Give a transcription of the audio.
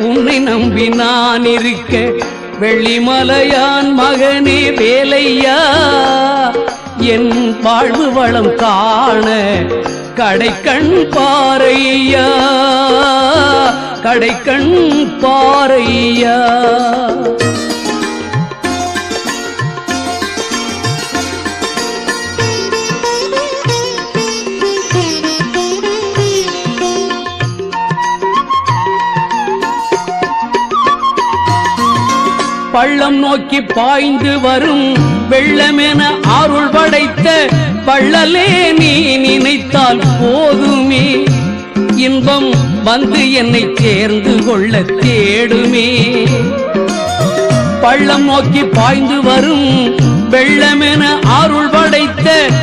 உன்னை நம்பி நான் இருக்க வெள்ளிமலையான் மகனே வேலையா என் வாழ்வு வளம் காண கடைக்கண் பாறையா கடைக்கண் பாறையா பள்ளம் நோக்கி பாய்ந்து வரும் வெள்ளமென அருள் படைத்த பள்ளலே நீ நினைத்தால் போதுமே இன்பம் வந்து என்னை சேர்ந்து கொள்ள தேடுமே பள்ளம் நோக்கி பாய்ந்து வரும் வெள்ளமென அருள் படைத்த